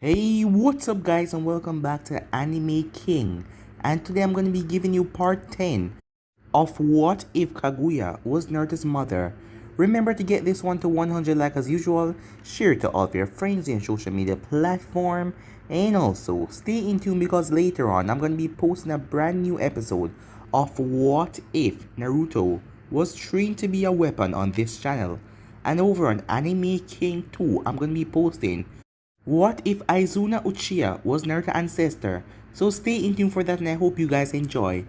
Hey, what's up guys and welcome back to Anime King, and today I'm going to be giving you part 10 of What If Kaguya Was Naruto's Mother. Remember to get this one to 100 like as usual, share it to all of your friends in social media platform, and also stay in tune because later on I'm going to be posting a brand new episode of What If Naruto Was Trained to be a Weapon on this channel. And over on Anime King 2 I'm going to be posting what if Aizuna Uchiha was Naruto's ancestor? So stay in tune for that and I hope you guys enjoy.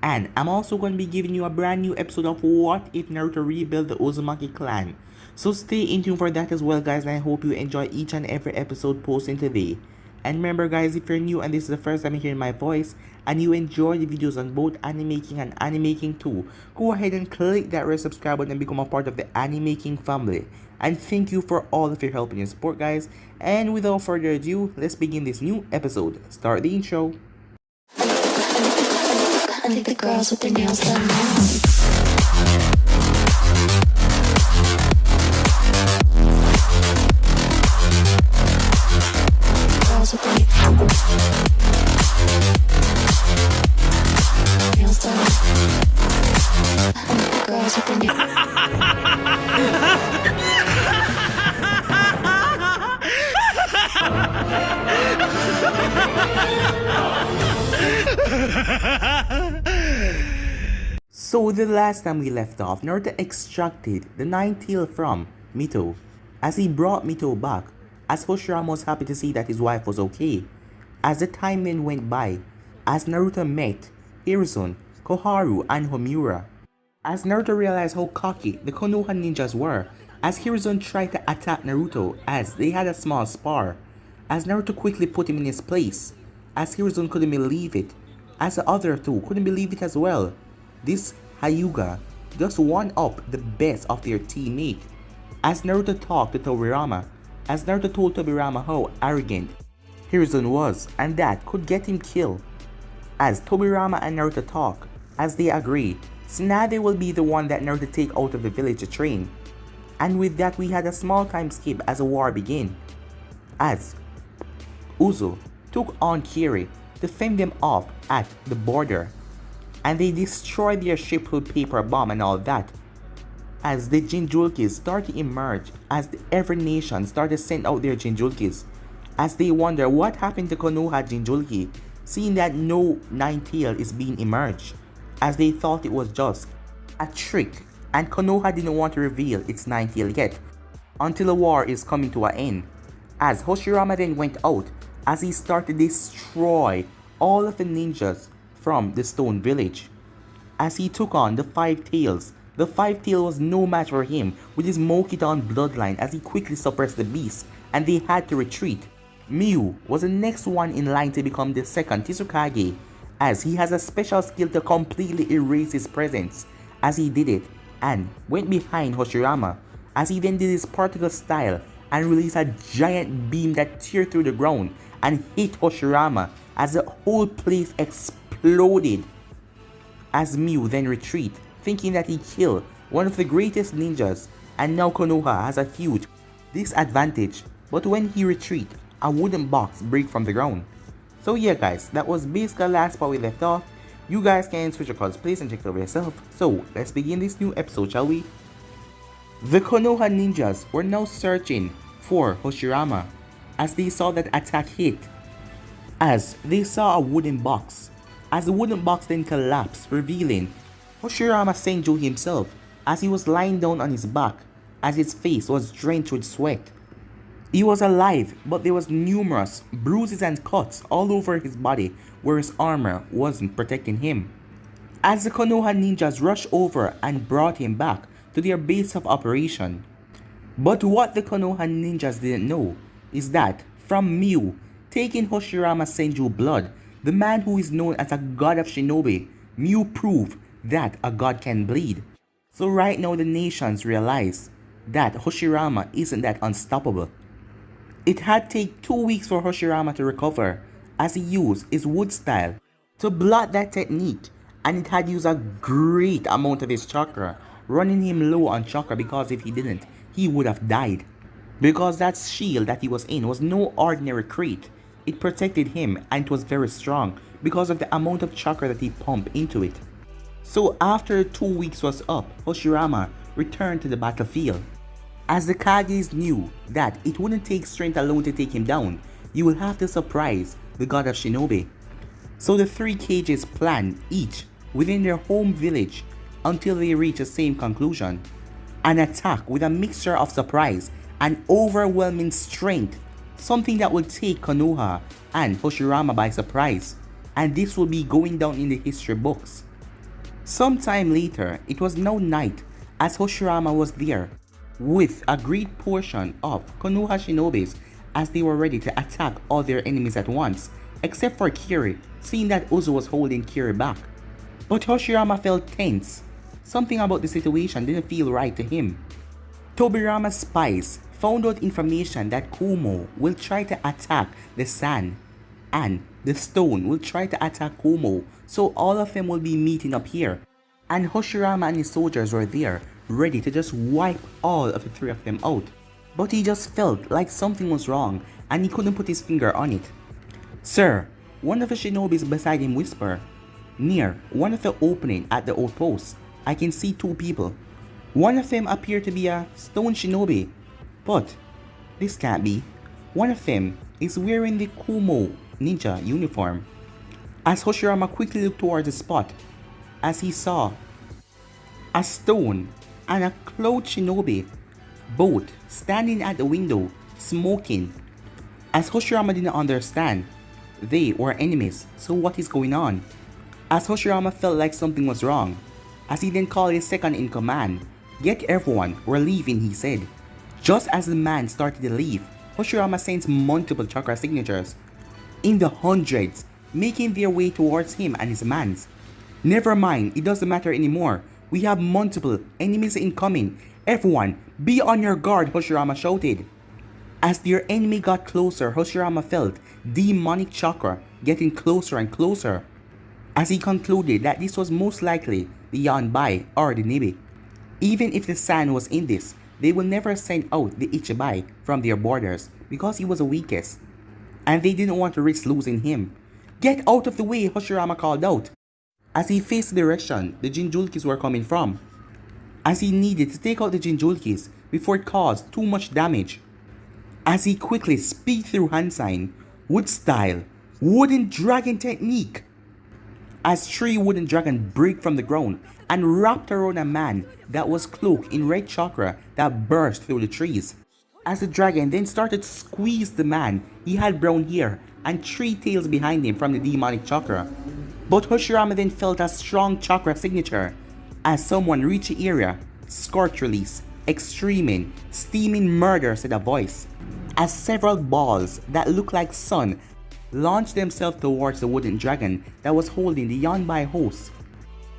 And I'm also going to be giving you a brand new episode of What If Naruto Rebuilt the Uzumaki clan. So stay in tune for that as well guys, and I hope you enjoy each and every episode posting today. And remember guys, if you're new and this is the first time you're hearing my voice and you enjoy the videos on both Anime King and Anime King 2, go ahead and click that red subscribe button and become a part of the Anime King family. And thank you for all of your help and your support guys. And without further ado, let's begin this new episode. Start the intro. I think the girls with their nails done now. Girls with their nails done. I think the girls with their So the last time we left off, Naruto extracted the 9th tail from Mito. As he brought Mito back, as Hashirama was happy to see that his wife was okay. As the time then went by, as Naruto met Hiruzen, Koharu, and Homura. As Naruto realized how cocky the Konoha ninjas were, as Hiruzen tried to attack Naruto as they had a small spar, as Naruto quickly put him in his place, as Hiruzen couldn't believe it, as the other two couldn't believe it as well. This Hyuga just one up the best of their teammate. As Naruto talked to Tobirama, as Naruto told Tobirama how arrogant Hiruzen was and that could get him killed. As Tobirama and Naruto talk, as they agree, Tsunade will be the one that Naruto take out of the village to train. And with that we had a small time skip as a war began. As Uzo took on Kiri to fend them off at the border, and they destroyed their ship with paper bomb and all that. As the Jinjulkis start to emerge, as every nation started to send out their Jinjulkis, as they wonder what happened to Konoha Jinjulki, seeing that no 9th tail is being emerged, as they thought it was just a trick, and Konoha didn't want to reveal its 9th tail yet, until the war is coming to an end. As Hashirama then went out, as he started to destroy all of the ninjas from the stone village. As he took on the 5 tails, the 5th tail was no match for him with his Mokiton bloodline as he quickly suppressed the beast and they had to retreat. Miu was the next one in line to become the second Tsuchikage, as he has a special skill to completely erase his presence, as he did it and went behind Hashirama, as he then did his particle style and released a giant beam that tear through the ground and hit Hashirama as the whole place exploded. As Miu then retreat, thinking that he killed one of the greatest ninjas, and now Konoha has a huge disadvantage. But when he retreat, a wooden box break from the ground. So yeah guys, that was basically the last part we left off. You guys can switch your cosplays and check it over yourself. So let's begin this new episode, shall we? The Konoha ninjas were now searching for Hashirama as they saw that attack hit. As they saw a wooden box, as the wooden box then collapsed, revealing Hashirama Senju himself as he was lying down on his back as his face was drenched with sweat. He was alive, but there was numerous bruises and cuts all over his body where his armor wasn't protecting him. As the Konoha ninjas rushed over and brought him back to their base of operation. But what the Konoha ninjas didn't know is that from Miu taking Hashirama Senju blood, the man who is known as a god of shinobi, Miu proved that a god can bleed. So right now the nations realize that Hashirama isn't that unstoppable. It had taken 2 weeks for Hashirama to recover as he used his wood style to blot that technique, and it had used a great amount of his chakra, running him low on chakra because if he didn't, he would have died. because that shield that he was in was no ordinary crate. It protected him and it was very strong because of the amount of chakra that he pumped into it. So after 2 weeks was up, Hashirama returned to the battlefield. As the Kages knew that it wouldn't take strength alone to take him down, you will have to surprise the god of shinobi. So the 3 Kages planned each within their home village until they reached the same conclusion. An attack with a mixture of surprise and overwhelming strength, something that will take Konoha and Hashirama by surprise, and this will be going down in the history books. Sometime later, it was now night as Hashirama was there with a great portion of Konoha shinobis as they were ready to attack all their enemies at once, except for Kiri, seeing that Uzu was holding Kiri back. But Hashirama felt tense. Something about the situation didn't feel right to him. Tobirama's spies found out information that Kumo will try to attack the sand and the stone will try to attack Kumo, so all of them will be meeting up here. And Hashirama and his soldiers were there, ready to just wipe all of the 3 of them out. But he just felt like something was wrong and he couldn't put his finger on it. "Sir," one of the shinobis beside him whispered, "near one of the opening at the outpost, I can see 2 people. One of them appeared to be a stone shinobi, but this can't be. One of them is wearing the Kumo ninja uniform." As Hashirama quickly looked towards the spot, as he saw a stone and a cloud shinobi both standing at the window smoking. As Hashirama didn't understand, they were enemies, so what is going on? As Hashirama felt like something was wrong, as he then called his second in command, "Get everyone, we're leaving," he said. Just as the man started to leave, Hashirama sensed multiple chakra signatures in the hundreds making their way towards him and his mans. "Never mind, it doesn't matter anymore. We have multiple enemies incoming. Everyone, be on your guard," Hashirama shouted. As their enemy got closer, Hashirama felt demonic chakra getting closer and closer, as he concluded that this was most likely the Yanbai or the Nibi. Even if the San was in this, they will never send out the Ichibai from their borders because he was the weakest, and they didn't want to risk losing him. "Get out of the way," Hashirama called out, as he faced the direction the Jinjulkis were coming from, as he needed to take out the Jinjulkis before it caused too much damage. As he quickly speed through hand sign, wood style, wooden dragon technique, as 3 wooden dragon break from the ground and wrapped around a man that was cloaked in red chakra that burst through the trees. As the dragon then started to squeeze the man, he had brown hair and 3 tails behind him from the demonic chakra. But Hashirama then felt a strong chakra signature as someone reached the area. "Scorch release, extreming, steaming murder," said a voice, as several balls that looked like sun launched themselves towards the wooden dragon that was holding the Yanbai host.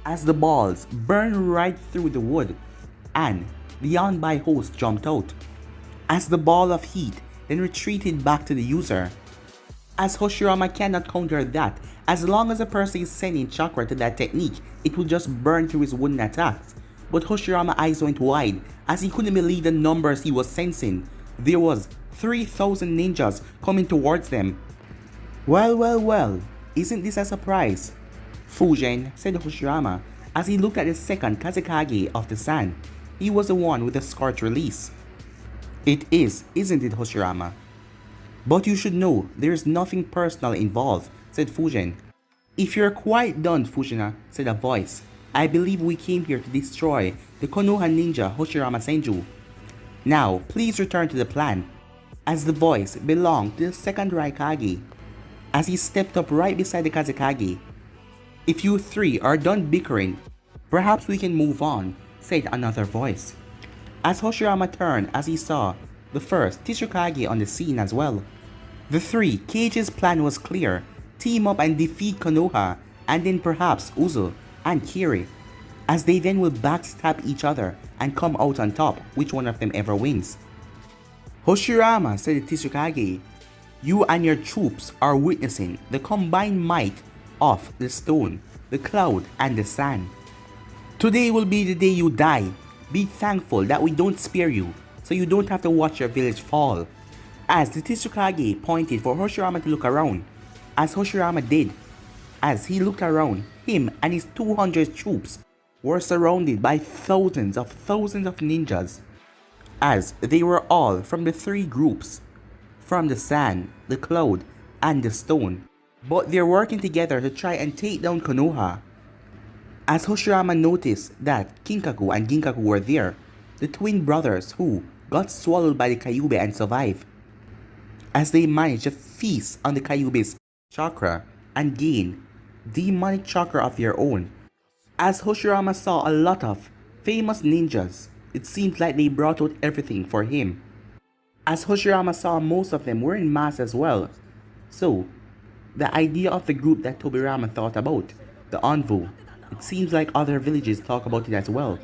As the balls burned right through the wood, and the Yanbai host jumped out, as the ball of heat then retreated back to the user. As Hashirama cannot counter that, as long as a person is sending chakra to that technique, it will just burn through his wooden attacks. But Hashirama's eyes went wide as he couldn't believe the numbers he was sensing. There was 3,000 ninjas coming towards them. Well, isn't this a surprise?" "Fugen," said Hashirama as he looked at the second Kazekage of the Sand. He was the one with the scorch release. "It is, isn't it, Hashirama? But you should know there's nothing personal involved," said Fugen. "If you're quite done, Fujina," said a voice, "I believe we came here to destroy the Konoha ninja Hashirama Senju. Now, please return to the plan." As the voice belonged to the second Raikage, as he stepped up right beside the Kazekage. "If you 3 are done bickering, perhaps we can move on," said another voice. As Hashirama turned as he saw the first Tsuchikage on the scene as well. The 3 Kage's plan was clear: team up and defeat Konoha, and then perhaps Uzu and Kiri, as they then will backstab each other and come out on top, which one of them ever wins. "Hashirama," said the Tsuchikage, "you and your troops are witnessing the combined might of the stone, the cloud, and the sand. Today will be the day you die. Be thankful that we don't spare you. so you don't have to watch your village fall. As the Tsuchikage pointed for Hashirama to look around, as Hashirama did. As he looked around, him and his 200 troops were surrounded by thousands of ninjas, as they were all from the three groups, from the sand, the cloud, and the stone. But they're working together to try and take down Konoha. As Hashirama noticed that Kinkaku and Ginkaku were there, the twin brothers who got swallowed by the Kyuubi and survived, as they managed to feast on the Kyuubi's chakra and gain demonic chakra of their own. As Hashirama saw a lot of famous ninjas, it seemed like they brought out everything for him. As Hashirama saw most of them were in mass as well. So, the idea of the group that Tobirama thought about, the Envoy, it seems like other villages talk about it as well.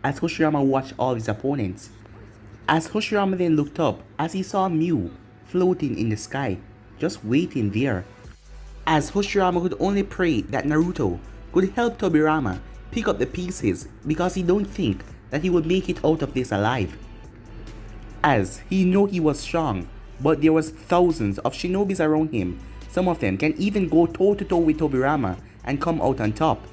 As Hashirama watched all his opponents. As Hashirama then looked up, as he saw Mew floating in the sky, just waiting there. As Hashirama could only pray that Naruto could help Tobirama pick up the pieces because he don't think that he would make it out of this alive. As he knew he was strong, but there was thousands of shinobis around him. Some of them can even go toe to toe with Tobirama and come out on top.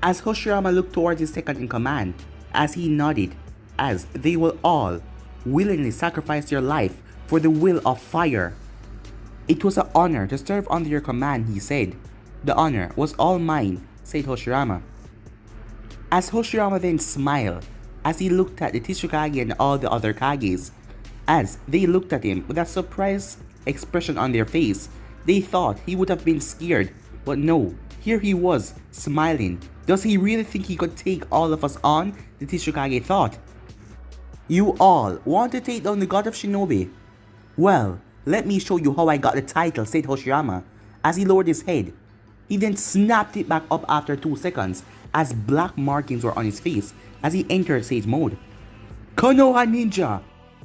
As Hashirama looked towards his second in command, as he nodded, as they will all willingly sacrifice their life for the will of fire. It was an honor to serve under your command, he said. The honor was all mine, said Hashirama. As Hashirama then smiled, as he looked at the Tsuchikage and all the other Kages, as they looked at him with a surprised expression on their face, they thought he would have been scared, but no, here he was, smiling. Does he really think he could take all of us on? The Tsuchikage thought. You all want to take down the god of Shinobi? Well, let me show you how I got the title, said Hashirama, as he lowered his head. He then snapped it back up after 2 seconds, as black markings were on his face, as he entered sage mode. Konoha ninja!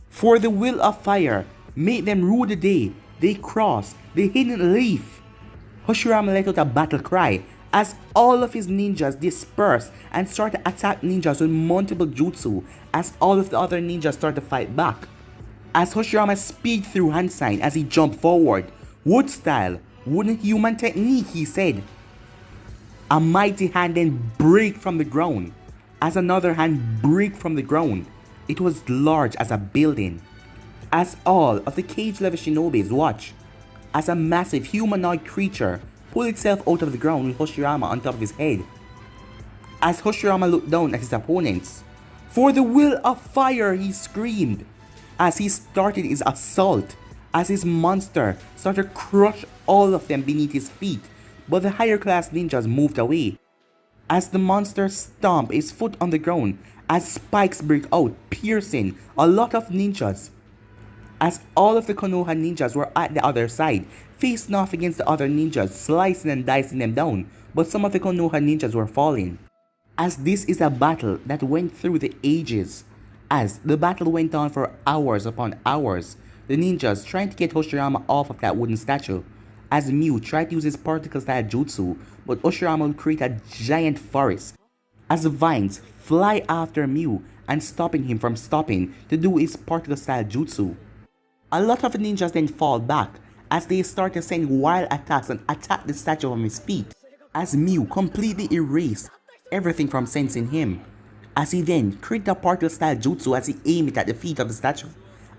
For the will of fire, make them rule the day, they cross the hidden leaf. Hashirama let out a battle cry, as all of his ninjas dispersed and started to attack ninjas with multiple jutsu, as all of the other ninjas started to fight back. As Hashirama speed through hand sign as he jumped forward, wood style, wooden human technique, he said. A mighty hand then break from the ground, as another hand break from the ground. It was large as a building. As all of the cage level shinobis watch, as a massive humanoid creature pulled itself out of the ground with Hashirama on top of his head. As Hashirama looked down at his opponents, for the will of fire, he screamed, as he started his assault, as his monster started to crush all of them beneath his feet, but the higher class ninjas moved away. As the monster stomped his foot on the ground, as spikes break out, piercing a lot of ninjas. As all of the Konoha ninjas were at the other side, facing off against the other ninjas, slicing and dicing them down, but some of the Konoha ninjas were falling. As this is a battle that went through the ages, as the battle went on for hours upon hours, the ninjas trying to get Hashirama off of that wooden statue, as Mew tried to use his particle style jutsu, but Hashirama would create a giant forest, as the vines fly after Mew and stopping him from stopping to do his particle style jutsu. A lot of the ninjas then fall back, as they start to send wild attacks and attack the statue from his feet, as Mew completely erased everything from sensing him, as he then created a particle style jutsu as he aimed it at the feet of the statue,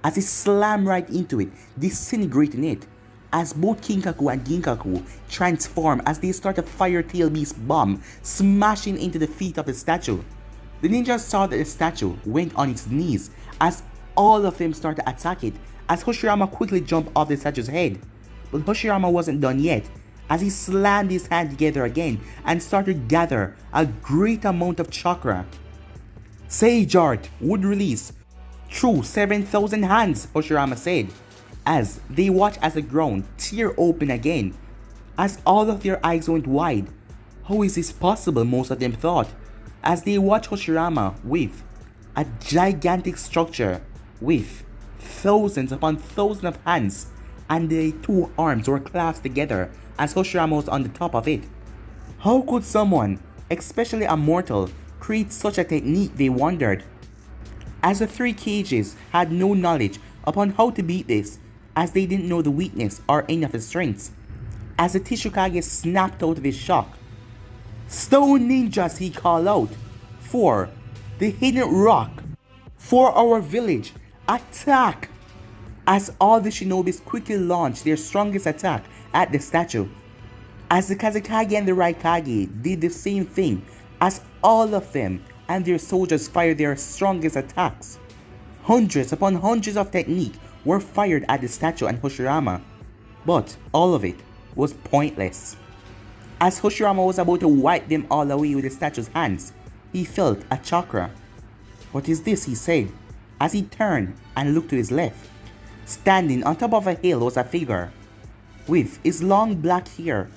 as he slammed right into it, disintegrating it, as both Kinkaku and Ginkaku transform as they start a fire tail beast bomb smashing into the feet of the statue. The ninjas saw that the statue went on its knees as all of them started to attack it, as Hashirama quickly jumped off the statue's head. But Hashirama wasn't done yet, as he slammed his hand together again and started to gather a great amount of chakra. Sage Art would release through 7,000 hands, Hashirama said, as they watched as the ground tear open again, as all of their eyes went wide. How is this possible, most of them thought, as they watched Hashirama with a gigantic structure with thousands upon thousands of hands, and the two arms were clasped together as Hashirama was on the top of it. How could someone, especially a mortal, create such a technique, they wondered. as the three cages had no knowledge upon how to beat this, as they didn't know the weakness or any of his strengths. As the Tishikage snapped out of his shock, "Stone ninjas," he called out, "for the hidden rock, for our village, attack!" As all the shinobis quickly launched their strongest attack at the statue. As the Kazekage and the Raikage did the same thing, as all of them and their soldiers fired their strongest attacks. Hundreds upon hundreds of technique were fired at the statue and Hashirama, but all of it was pointless. As Hashirama was about to wipe them all away with the statue's hands, he felt a chakra. "What is this?" he said, as he turned and looked to his left. Standing on top of a hill was a figure, with his long black hair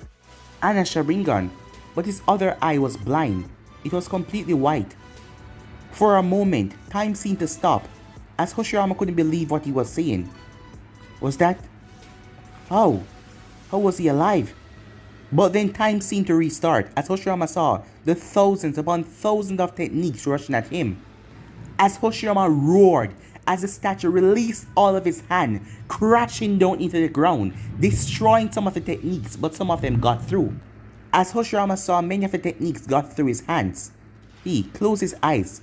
and a Sharingan, but his other eye was blind. It was completely white. For a moment, time seemed to stop, as Hashirama couldn't believe what he was saying. Was that... How? How was he alive? But then time seemed to restart, as Hashirama saw the thousands upon thousands of techniques rushing at him. As Hashirama roared, as the statue released all of his hand, crashing down into the ground, destroying some of the techniques, but some of them got through. As Hashirama saw many of the techniques got through his hands, he closed his eyes.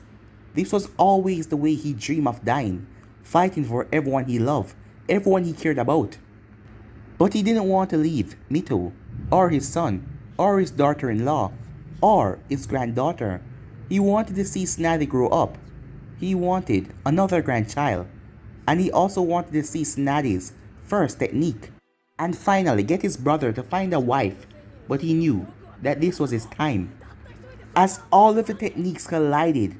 This was always the way he dreamed of dying, fighting for everyone he loved, everyone he cared about. But he didn't want to leave Mito, or his son, or his daughter-in-law, or his granddaughter. He wanted to see Tsunade grow up. He wanted another grandchild, and he also wanted to see Tsunade's first technique, and finally get his brother to find a wife, but he knew that this was his time. As all of the techniques collided,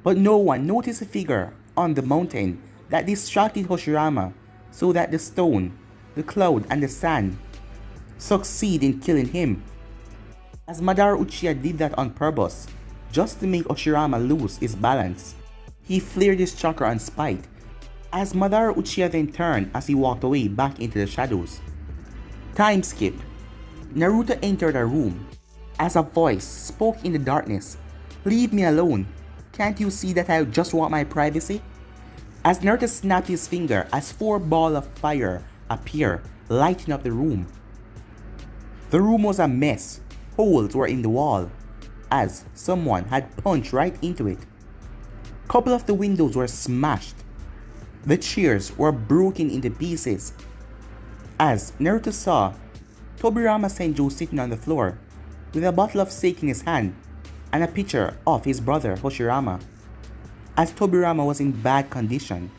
but no one noticed a figure on the mountain that distracted Hashirama, so that the stone, the cloud, and the sand succeed in killing him. As Madara Uchiha did that on purpose, just to make Hashirama lose his balance. He flared his chakra on spite, as Madara Uchiha then turned as he walked away back into the shadows. Time skip. Naruto entered a room, as a voice spoke in the darkness. "Leave me alone. Can't you see that I just want my privacy?" As Naruto snapped his finger as 4 balls of fire appeared, lighting up the room. The room was a mess. Holes were in the wall, as someone had punched right into it. Couple of the windows were smashed. The chairs were broken into pieces. As Naruto saw Tobirama Senju sitting on the floor, with a bottle of sake in his hand, and a picture of his brother Hashirama. As Tobirama was in bad condition,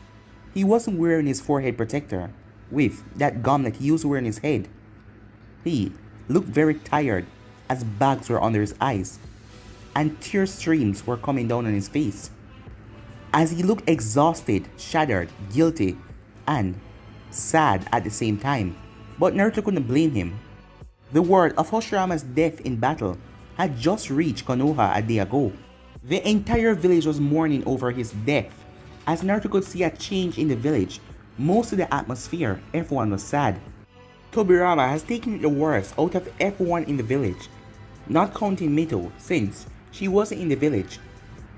he wasn't wearing his forehead protector, with that gauntlet he used to wear on his head. He looked very tired, as bags were under his eyes, and tear streams were coming down on his face. As he looked exhausted, shattered, guilty, and sad at the same time, but Naruto couldn't blame him. The word of Hashirama's death in battle had just reached Konoha a day ago. The entire village was mourning over his death. As Naruto could see a change in the village, most of the atmosphere, everyone was sad. Tobirama has taken the worst out of everyone in the village, not counting Mito, since she wasn't in the village.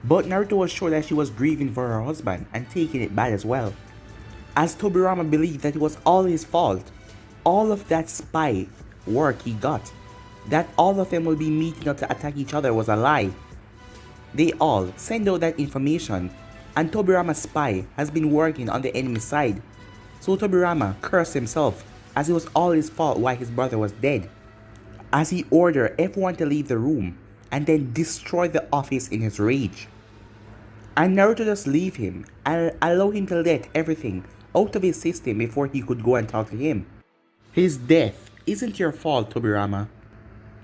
But Naruto was sure that she was grieving for her husband and taking it bad as well. As Tobirama believed that it was all his fault, all of that spy work he got, that all of them will be meeting up to attack each other was a lie. They all send out that information, and Tobirama's spy has been working on the enemy side. So Tobirama cursed himself, as it was all his fault why his brother was dead. As he ordered everyone to leave the room, and then destroy the office in his rage. And Naruto just leave him and allow him to let everything out of his system before he could go and talk to him. "His death isn't your fault, Tobirama,"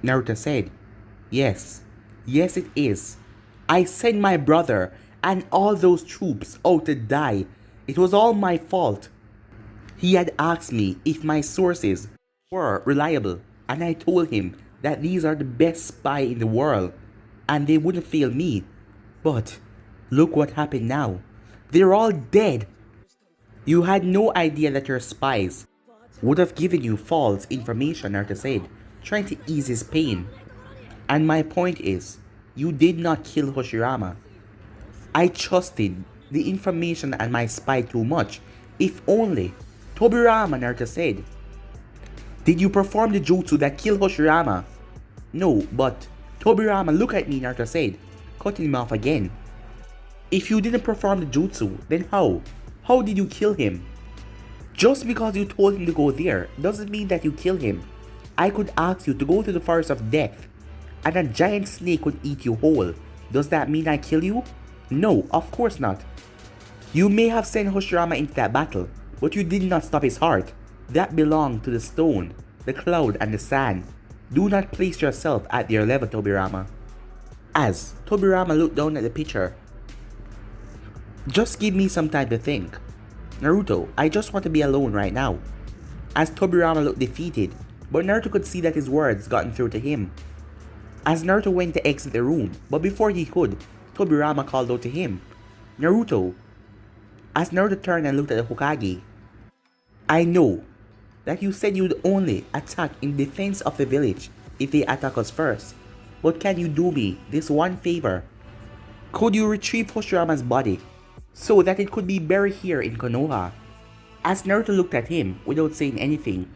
Naruto said. Yes it is. I sent my brother and all those troops out to die. It was all my fault. He had asked me if my sources were reliable, and I told him that these are the best spy in the world, and they wouldn't fail me. But look what happened now. They're all dead. You had no idea that your spies would have given you false information, Naruto said, trying to ease his pain. And my point is, you did not kill Hashirama. I trusted the information and my spy too much. If only. Tobirama, Naruto said. Did you perform the jutsu that killed Hashirama? No, but Tobirama, look at me, Naruto said, cutting him off again. If you didn't perform the jutsu, then how? How did you kill him? Just because you told him to go there doesn't mean that you killed him. I could ask you to go to the forest of death, and a giant snake would eat you whole. Does that mean I kill you? No, of course not. You may have sent Hashirama into that battle, but you did not stop his heart. That belonged to the stone, the cloud, and the sand. Do not place yourself at their level, Tobirama. As Tobirama looked down at the picture. Just give me some time to think. Naruto, I just want to be alone right now. As Tobirama looked defeated, but Naruto could see that his words gotten through to him. As Naruto went to exit the room, but before he could, Tobirama called out to him, Naruto. As Naruto turned and looked at the Hokage, I know that you said you'd only attack in defense of the village if they attack us first, but can you do me this one favor? Could you retrieve Hashirama's body so that it could be buried here in Konoha? As Naruto looked at him without saying anything,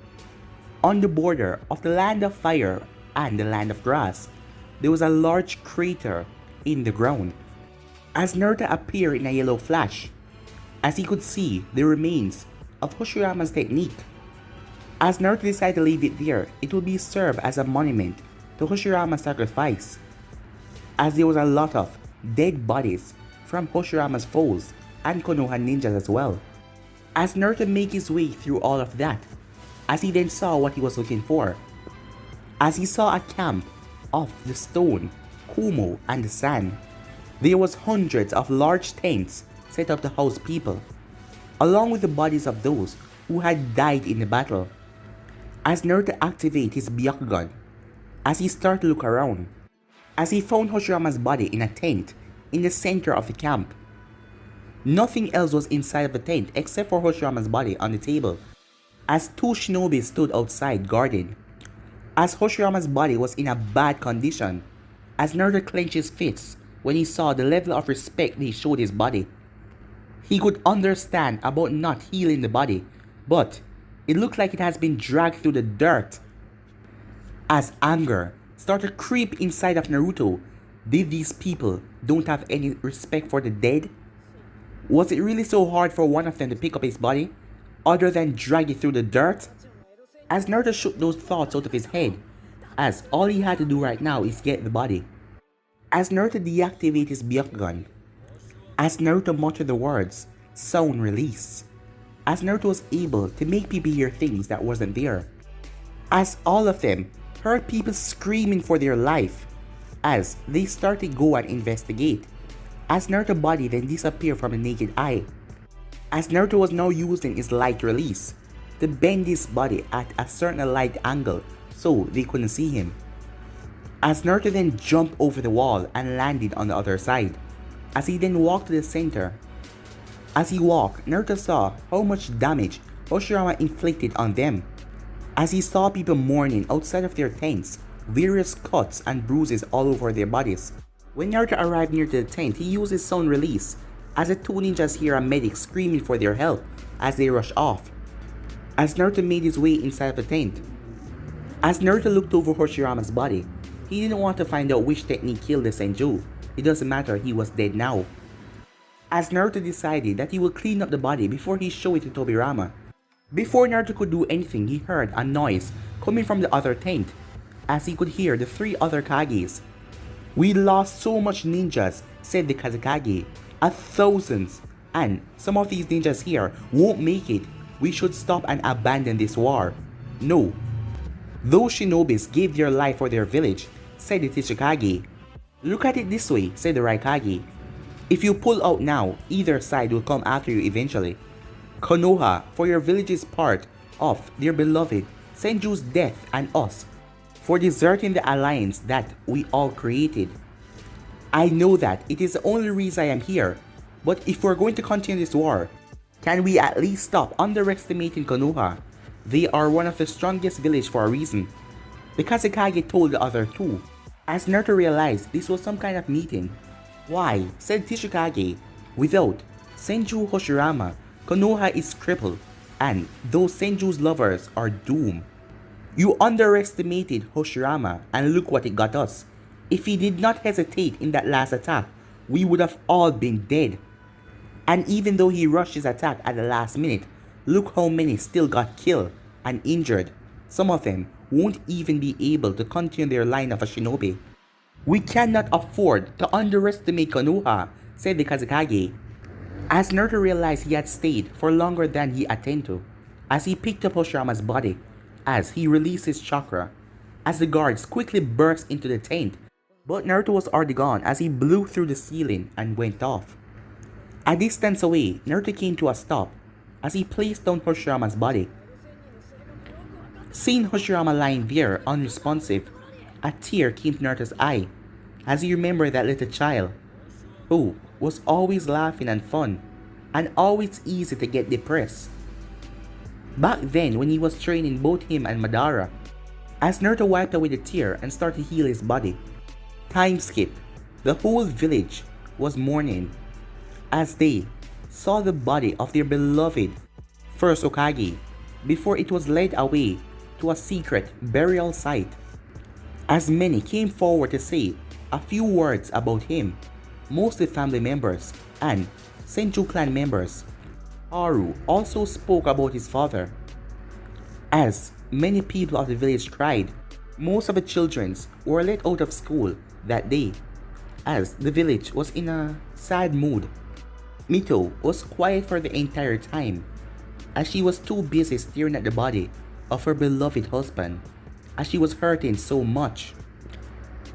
on the border of the land of fire and the land of grass, there was a large crater in the ground. As Naruto appeared in a yellow flash, as he could see the remains of Hashirama's technique. As Naruto decided to leave it there, it would be served as a monument to Hashirama's sacrifice, as there was a lot of dead bodies from Hashirama's foes and Konoha ninjas as well. As Naruto made his way through all of that, as he then saw what he was looking for, as he saw a camp of the stone, Kumo, and the sand, there was hundreds of large tents set up to house people, along with the bodies of those who had died in the battle. As Naruto activated his Byakugan, as he started to look around, as he found Hashirama's body in a tent in the center of the camp. Nothing else was inside of the tent except for Hashirama's body on the table, as two shinobi stood outside guarding. As Hashirama's body was in a bad condition, as Naruto clenched his fists when he saw the level of respect they showed his body. He could understand about not healing the body, but it looked like it has been dragged through the dirt. As anger started to creep inside of Naruto, did these people don't have any respect for the dead? Was it really so hard for one of them to pick up his body, other than drag it through the dirt? As Naruto shook those thoughts out of his head, as all he had to do right now is get the body. As Naruto deactivated his Byakugan, as Naruto muttered the words, sound release, as Naruto was able to make people hear things that wasn't there, as all of them heard people screaming for their life, as they started to go and investigate, as Naruto's body then disappeared from the naked eye, as Naruto was now using his light release to bend his body at a certain light angle so they couldn't see him, as Naruto then jumped over the wall and landed on the other side, as he then walked to the center. As he walked, Naruto saw how much damage Hashirama inflicted on them, as he saw people mourning outside of their tents, various cuts and bruises all over their bodies. When Naruto arrived near to the tent, he used his sound release, as the two ninjas hear a medic screaming for their help as they rush off. As Naruto made his way inside the tent, as Naruto looked over Hashirama's body, he didn't want to find out which technique killed the Senju. It doesn't matter, he was dead now. As Naruto decided that he would clean up the body before he showed it to Tobirama. Before Naruto could do anything, he heard a noise coming from the other tent, as he could hear the three other Kages. We lost so much ninjas, said the Kazekage, thousands, and some of these ninjas here won't make it. We should stop and abandon this war. No. Those shinobis gave their life for their village, said the Tsuchikage. Look at it this way, said the Raikage. If you pull out now, either side will come after you eventually. Konoha, for your village's part of their beloved Senju's death, and us for deserting the alliance that we all created. I know that it is the only reason I am here, but if we're going to continue this war, can we at least stop underestimating Konoha? They are one of the strongest villages for a reason. The Kazekage told the other two, as Naruto realized this was some kind of meeting. Why, said Tsuchikage, without Senju Hashirama, Konoha is crippled, and those Senju's lovers are doomed. You underestimated Hashirama, and look what it got us. If he did not hesitate in that last attack, we would have all been dead. And even though he rushed his attack at the last minute, look how many still got killed and injured. Some of them won't even be able to continue their line of a shinobi. We cannot afford to underestimate Konoha, said the Kazekage. As Naruto realized he had stayed for longer than he attended to, as he picked up Hoshirama's body, as he released his chakra, as the guards quickly burst into the tent, but Naruto was already gone as he blew through the ceiling and went off. A distance away, Naruto came to a stop as he placed down Hoshirama's body. Seeing Hoshirama lying there unresponsive, a tear came to Naruto's eye as he remembered that little child who was always laughing and fun and always easy to get depressed. Back then when he was training both him and Madara, as Naruto wiped away the tear and started to heal his body. Time skip. The whole village was mourning as they saw the body of their beloved first Hokage before it was led away to a secret burial site. As many came forward to say a few words about him, mostly family members and Senju clan members. Haru also spoke about his father. As many people of the village cried, most of the children were let out of school that day, as the village was in a sad mood. Mito was quiet for the entire time, as she was too busy staring at the body of her beloved husband, as she was hurting so much.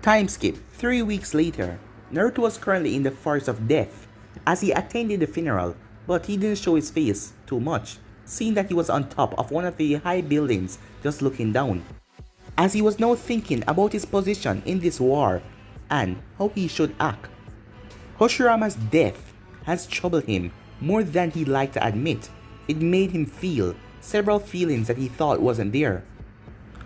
Time skip. 3 weeks later, Naruto was currently in the forest of death as he attended the funeral, but he didn't show his face too much, seeing that he was on top of one of the high buildings just looking down, as he was now thinking about his position in this war and how he should act. Hoshirama's death has troubled him more than he'd like to admit. It made him feel several feelings that he thought wasn't there.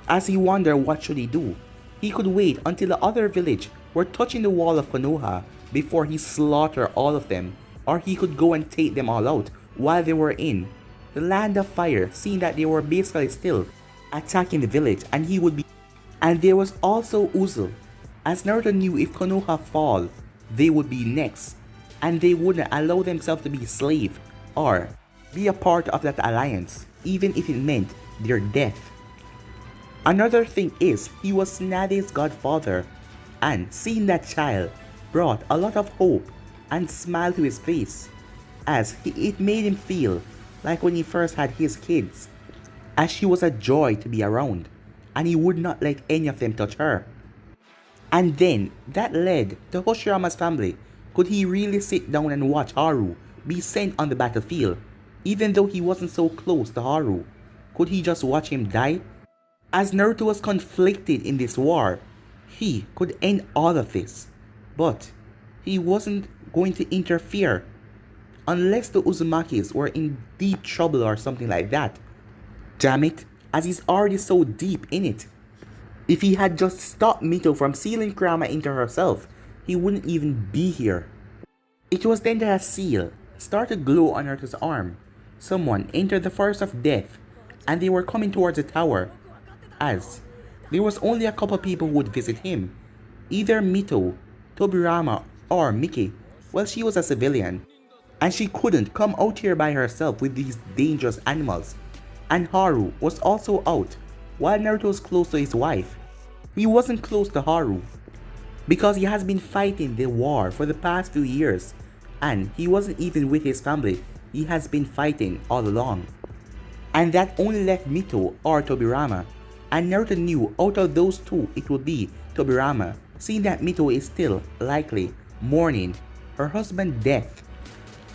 As he wondered what should he do, he could wait until the other village were touching the wall of Konoha before he slaughtered all of them, or he could go and take them all out while they were in the land of fire, seeing that they were basically still attacking the village and he would be. And there was also Uzu, as Naruto knew if Konoha fall, they would be next, and they wouldn't allow themselves to be slave or be a part of that alliance, even if it meant their death. Another thing is, he was Tsunade's godfather, and seeing that child brought a lot of hope and smile to his face, as it made him feel like when he first had his kids, as she was a joy to be around, and he would not let any of them touch her. And then that led to Hoshirama's family. Could he really sit down and watch Haru be sent on the battlefield, even though he wasn't so close to Haru? Could he just watch him die? As Naruto was conflicted in this war, he could end all of this, but he wasn't going to interfere unless the Uzumakis were in deep trouble or something like that. Damn it, as he's already so deep in it. If he had just stopped Mito from sealing Kurama into herself, he wouldn't even be here. It was then that a seal started to glow on Naruto's arm. Someone entered the forest of death, and they were coming towards the tower, as there was only a couple people who would visit him, either Mito, Tobirama, or Miki. Well, she was a civilian, and she couldn't come out here by herself with these dangerous animals. And Haru was also out, while Naruto was close to his wife. He wasn't close to Haru, because he has been fighting the war for the past few years, and he wasn't even with his family. He has been fighting all along. And that only left Mito or Tobirama, and Naruto knew out of those two it would be Tobirama, seeing that Mito is still likely mourning her husband's death.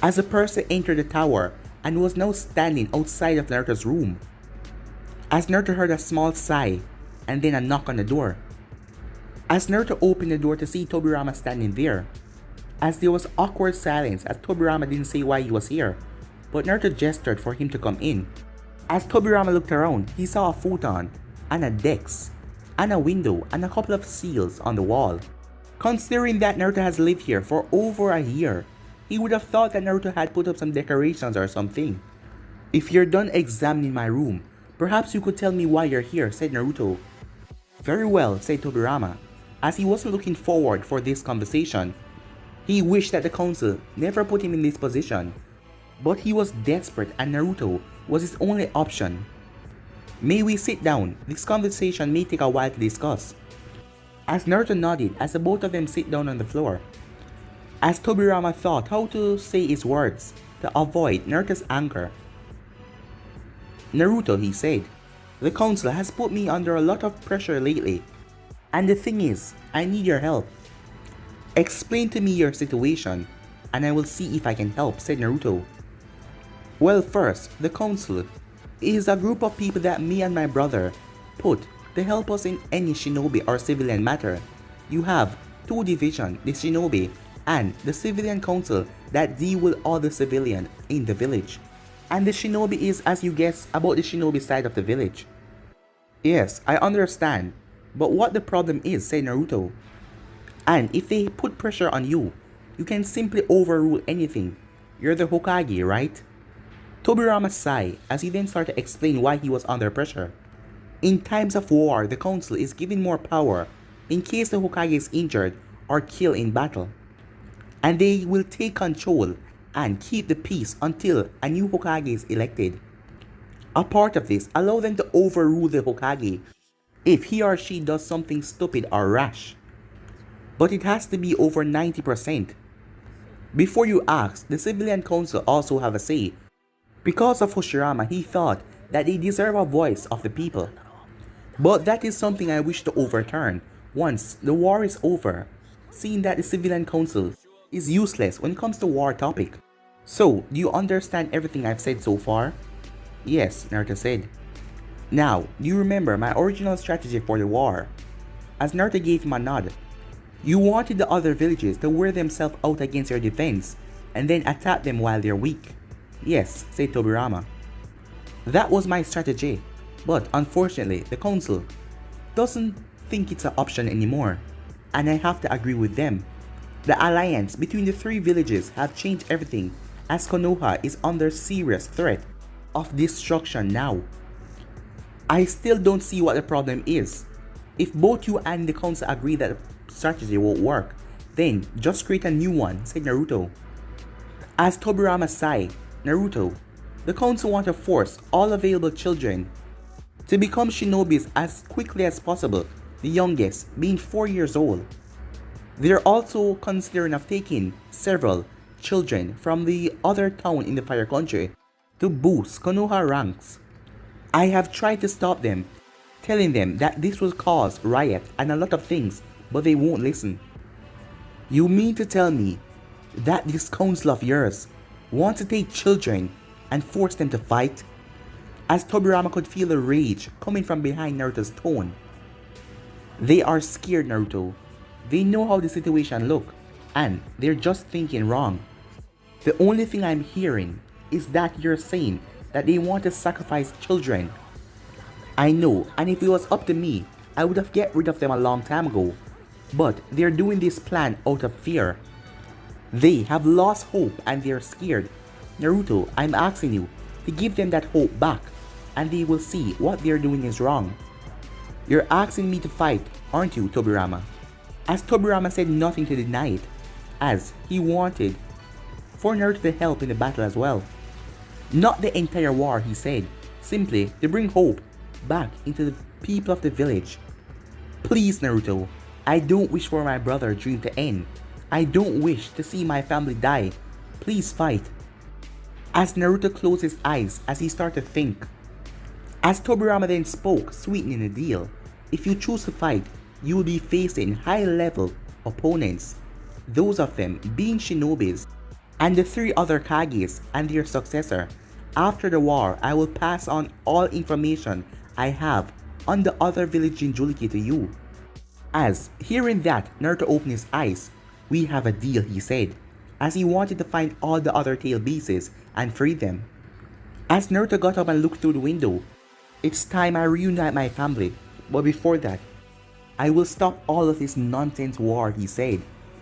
As the person entered the tower and was now standing outside of Naruto's room, as Naruto heard a small sigh and then a knock on the door. As Naruto opened the door to see Tobirama standing there, as there was awkward silence as Tobirama didn't say why he was here, but Naruto gestured for him to come in. As Tobirama looked around, he saw a futon, and a desk, and a window, and a couple of seals on the wall. Considering that Naruto has lived here for over a year, he would have thought that Naruto had put up some decorations or something. "If you're done examining my room, perhaps you could tell me why you're here," said Naruto. "Very well," said Tobirama, as he wasn't looking forward for this conversation. He wished that the council never put him in this position, but he was desperate and Naruto was his only option. "May we sit down? This conversation may take a while to discuss." As Naruto nodded as the both of them sit down on the floor. As Tobirama thought how to say his words to avoid Naruto's anger. "Naruto," he said, "the council has put me under a lot of pressure lately. And the thing is, I need your help. Explain to me your situation, and I will see if I can help," said Naruto. "Well, first, the council is a group of people that me and my brother put to help us in any shinobi or civilian matter. You have two divisions, the shinobi and the civilian council that deal with all the civilians in the village. And the shinobi is, as you guess, about the shinobi side of the village." "Yes, I understand. But what the problem is," said Naruto. "And if they put pressure on you, you can simply overrule anything. You're the Hokage, right?" Tobirama sighed as he then started to explain why he was under pressure. "In times of war, the council is given more power in case the Hokage is injured or killed in battle. And they will take control and keep the peace until a new Hokage is elected. A part of this allows them to overrule the Hokage if he or she does something stupid or rash. But it has to be over 90%. Before you ask, the civilian council also have a say. Because of Hashirama, he thought that they deserve a voice of the people. But that is something I wish to overturn once the war is over, seeing that the civilian council is useless when it comes to war topic. So, do you understand everything I've said so far?" "Yes," Naruto said. "Now, do you remember my original strategy for the war?" As Naruto gave him a nod. "You wanted the other villages to wear themselves out against your defense and then attack them while they're weak." "Yes," said Tobirama. "That was my strategy, but unfortunately the council doesn't think it's an option anymore, and I have to agree with them. The alliance between the three villages have changed everything as Konoha is under serious threat of destruction now. I still don't see what the problem is. If both you and the council agree that the strategy won't work, then just create a new one," said Naruto. As Tobirama sighed, "Naruto, the council want to force all available children to become shinobis as quickly as possible, the youngest being 4 years old. They're also considering of taking several children from the other town in the Fire Country to boost Konoha ranks. I have tried to stop them, telling them that this will cause riot and a lot of things, but they won't listen." "You mean to tell me that this council of yours wants to take children and force them to fight?" As Tobirama could feel the rage coming from behind Naruto's tone. "They are scared, Naruto. They know how the situation look, and they're just thinking wrong. The only thing I'm hearing is that you're saying that they want to sacrifice children. I know, and if it was up to me, I would have get rid of them a long time ago. But they're doing this plan out of fear. They have lost hope and they're scared. Naruto, I'm asking you to give them that hope back, and they will see what they're doing is wrong. You're asking me to fight, aren't you, Tobirama?" As Tobirama said nothing to deny it, as he wanted for Naruto to help in the battle as well. Not the entire war, he said, simply to bring hope back into the people of the village. "Please, Naruto, I don't wish for my brother's dream to end. I don't wish to see my family die. Please fight." As Naruto closed his eyes as he started to think. As Tobirama then spoke, sweetening the deal, "If you choose to fight, you will be facing high-level opponents, those of them being shinobis, and the 3 other Kages and their successor. After the war, I will pass on all information I have on the other village in Jinchuriki to you." As hearing that, Naruto opened his eyes. "We have a deal," he said, as he wanted to find all the other tail beasts and free them. As Naruto got up and looked through the window, "It's time I reunite my family, but before that, I will stop all of this nonsense war," he said.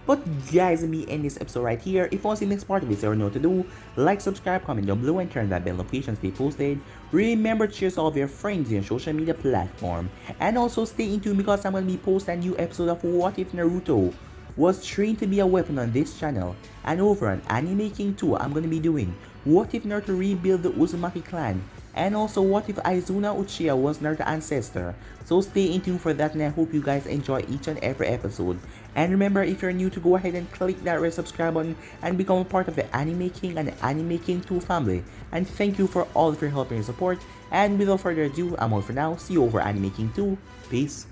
But guys, let me end this episode right here. If you want to see the next part of this, you know what to do. Like, subscribe, comment down below, and turn that bell notification to stay posted. Remember to share all of your friends on social media platform. And also stay in tune because I'm going to be posting a new episode of What If Naruto was trained to be a weapon on this channel. And over on Anime King 2, I'm going to be doing What If Naruto rebuild the Uzumaki clan, and also what if Aizuna Uchiha was Naruto's ancestor. So stay in tune for that, and I hope you guys enjoy each and every episode. And remember, if you're new, to go ahead and click that red subscribe button and become a part of the Anime King and the Anime King 2 family. And thank you for all of your help and your support. And without further ado, I'm out for now. See you over Anime King 2. Peace.